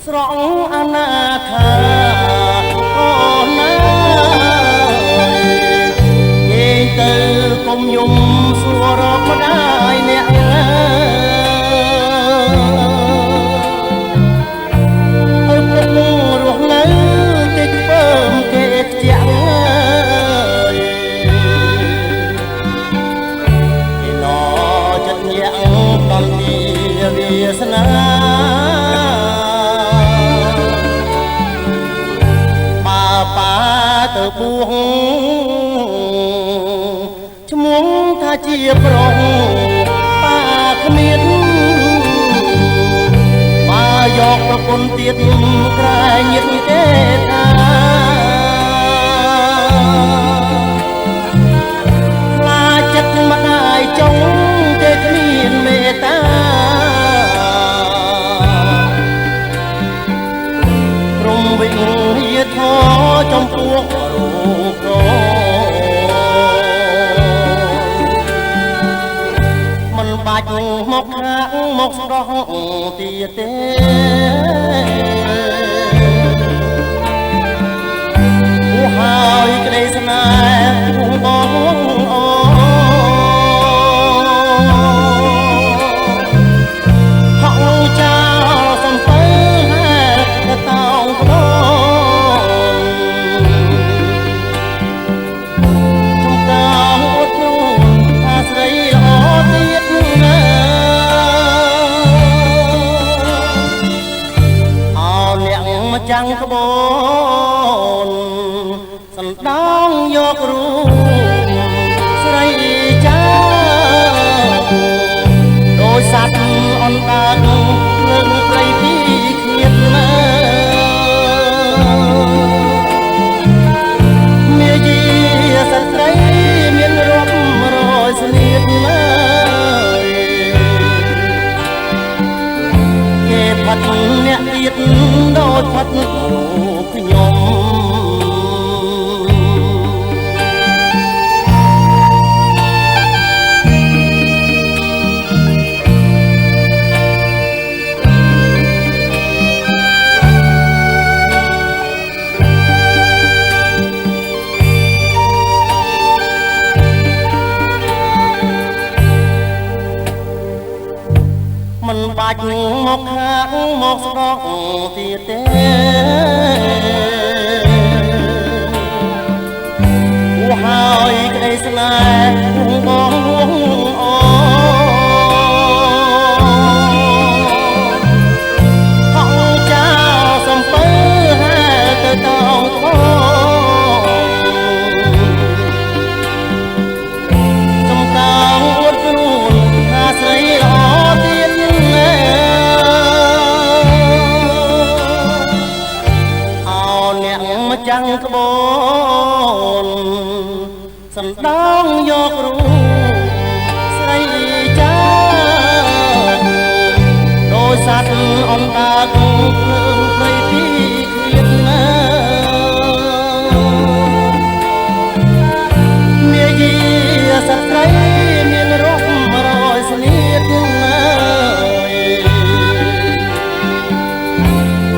ស្រង់អនាខាអូនណានិយាយទៅកុំយំសួររកម្ដាយអ្នកឪពុករស់នៅគេខ្ពើមគេខ្ជាក់គេណចិត្តញាក់តំទីវាសនាប៉ាទៅបួងឈ្មោះថាជាប្រុសប៉ាគ្មានប៉ាយកប្រពន្ធទៀតក្រែងញាតិទេថាខ្លាចចិត្តម្ដាយចុងទេគ្មានមេត្តាព្រមវិញយាធចំពោះរូបរមិនបាច់មកខាងមកស្រោះទៀតទេអូហើយក្តីស្នេហ៍បងអូហៅចោលសំពើតែតោងក្បោចាំងក្បូនសណ្ដោងយករូបស្រីចាដោយសត្វអណ្ដាតលើងព្រៃពីឃ្លាតណាមាយាសត្វស្រីមានរាប់រយស្នៀតណាគេផាត់អ្នកទៀតដោយផាត់រូបខ្ញុំមិនបាច់មកខាងមកស្រកទៀតទេអូហើយក្តីស្នេហ៍បងអូហៅចោលសំពើទៅតោងខសំដៅអួតគ្រូនថាស្រីល្អទៀតចាំងក្បូនសណ្ដោងយករូបស្រីចាដោយសត្វអណ្ដាតភ្លើងព្រៃពីឃ្លាតណាមាយាសត្វស្រីមានរាប់រយស្នៀតណា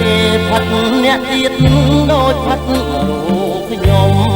គេផាត់អ្នកទៀតដោយផាត់រូបខ្ញុំ